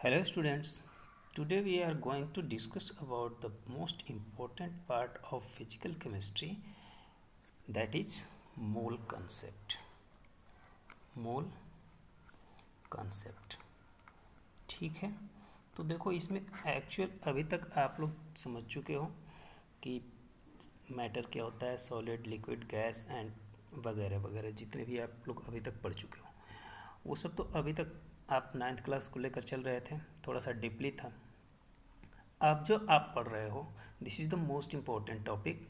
Hello students, today we are going to discuss about the most important part of physical chemistry, that is mole concept. Mole concept. ठीक है, तो देखो इसमें actual अभी तक आप लोग समझ चुके हो कि मैटर क्या होता है, सॉलिड, लिक्विड, गैस एंड वगैरह वगैरह, जितने भी आप लोग अभी तक पढ़ चुके हो वो सब तो अभी तक आप 9th क्लास को लेकर चल रहे थे, थोड़ा सा डीपली था। अब जो आप पढ़ रहे हो, this is the most important topic.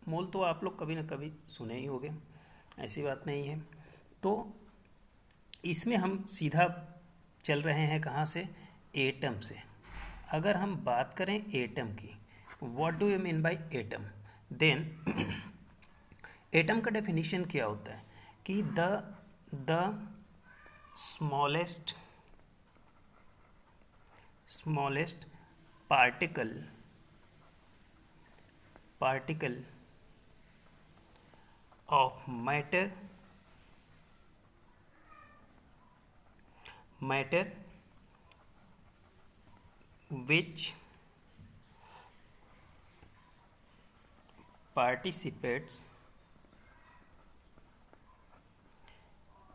Mole तो आप लोग कभी ना कभी सुने ही होंगे, ऐसी बात नहीं है। तो इसमें हम सीधा चल रहे हैं कहाँ से, एटम से। अगर हम बात करें एटम की, what do you mean by atom, then atom का डेफिनेशन क्या होता है कि the smallest particle of matter which participates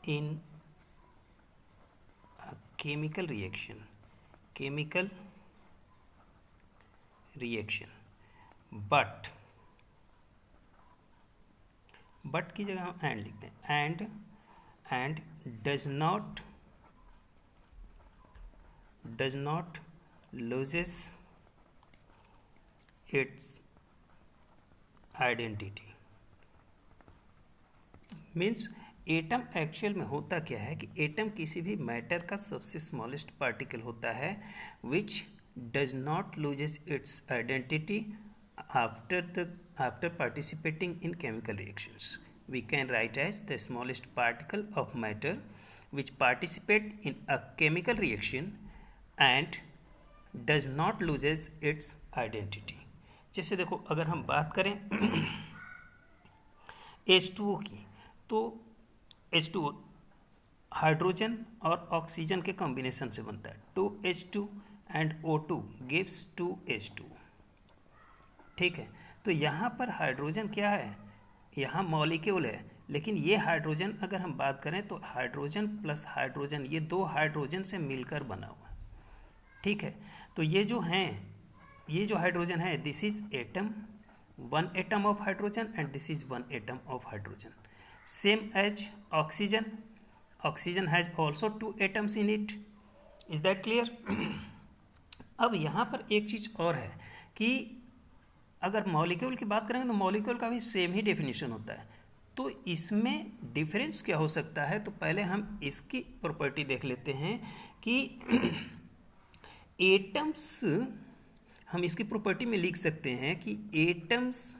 in a chemical reaction but की जगह हम एंड लिखते हैं, and does not loses its identity। Means atom actual में होता क्या है कि एटम किसी भी मैटर का सबसे स्मॉलेस्ट पार्टिकल होता है which does not loses it's identity after participating in chemical reactions. We can write as the smallest particle of matter which participate in a chemical reaction and does not loses its identity। जैसे देखो, अगर हम बात करें H2O की, तो H2O hydrogen और oxygen के कॉम्बिनेशन से बनता है। 2H2 and O2 gives 2H2। ठीक है, तो यहाँ पर हाइड्रोजन क्या है, यहाँ मॉलिक्यूल है, लेकिन ये हाइड्रोजन अगर हम बात करें तो हाइड्रोजन प्लस हाइड्रोजन, ये दो हाइड्रोजन से मिलकर बना हुआ है। ठीक है, तो ये जो हाइड्रोजन है, this is atom, one atom of hydrogen and this is one atom of hydrogen. Same as oxygen has also 2 atoms in it. Is that clear? अब यहाँ पर एक चीज़ और है कि अगर मॉलिक्यूल की बात करेंगे तो मॉलिक्यूल का भी सेम ही डेफिनेशन होता है। तो इसमें डिफरेंस क्या हो सकता है, तो पहले हम इसकी प्रॉपर्टी देख लेते हैं कि एटम्स, हम इसकी प्रॉपर्टी में लिख सकते हैं कि atoms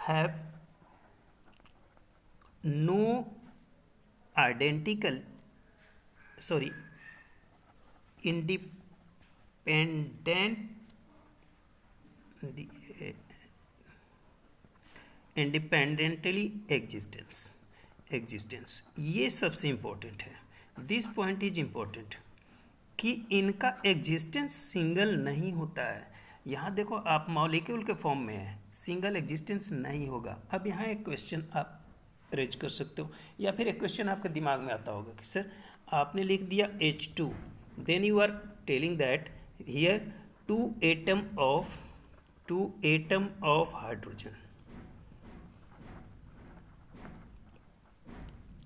have no identical independently existence. ये सबसे इंपॉर्टेंट है, दिस पॉइंट इज इंपॉर्टेंट कि इनका एग्जिस्टेंस सिंगल नहीं होता है। यहाँ देखो, आप मॉलिक्यूल के फॉर्म में है, सिंगल एग्जिस्टेंस नहीं होगा। अब यहाँ एक क्वेश्चन आप रेज कर सकते हो, या फिर एक क्वेश्चन आपके दिमाग में आता होगा कि सर आपने लिख दिया H2, then you are telling that here 2 atom of hydrogen,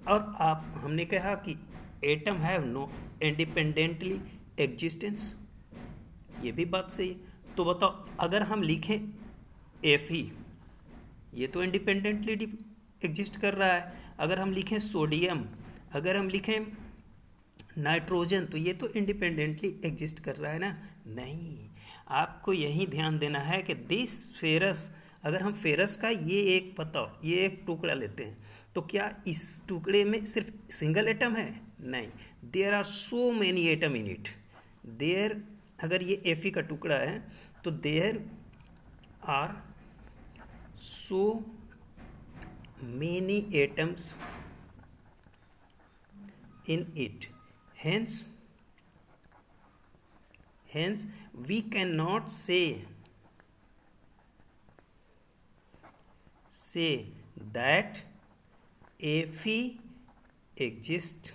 और हमने कहा कि atom have no independently existence, ये भी बात सही है। तो बताओ, अगर हम लिखें Fe, ये तो इंडिपेंडेंटली एग्जिस्ट कर रहा है। अगर हम लिखें सोडियम, अगर हम लिखें नाइट्रोजन, तो ये तो इंडिपेंडेंटली एग्जिस्ट कर रहा है ना? नहीं, आपको यही ध्यान देना है कि दिस फेरस, अगर हम फेरस का ये एक टुकड़ा लेते हैं, तो क्या इस टुकड़े में सिर्फ सिंगल एटम है? नहीं, there are so many atom in it. अगर ये Fe का टुकड़ा है तो there are so many atoms in it. Hence we cannot say that Fe exists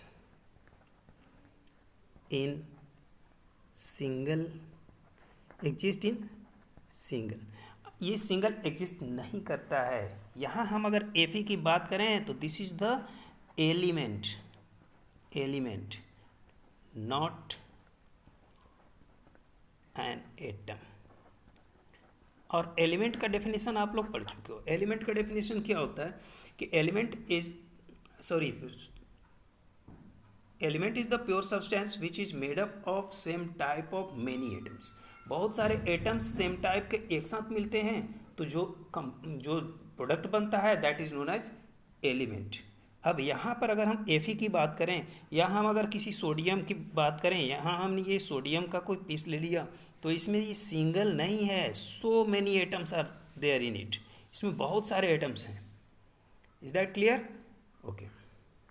in single ये सिंगल एग्जिस्ट नहीं करता है। यहाँ हम अगर Fe की बात करें तो this is the element not an atom. और एलिमेंट का डेफिनेशन आप लोग पढ़ चुके हो। एलिमेंट का डेफिनेशन क्या होता है कि element is the pure substance which is made up of same type of many atoms. बहुत सारे एटम्स सेम टाइप के एक साथ मिलते हैं तो जो प्रोडक्ट बनता है that is known as element. अब यहाँ पर अगर हम Fe की बात करें या हम अगर किसी सोडियम की बात करें, यहाँ हमने ये सोडियम का कोई पीस ले लिया तो इसमें ये सिंगल नहीं है, so many atoms are there in it. इसमें बहुत सारे एटम्स हैं। Is that clear? ओके।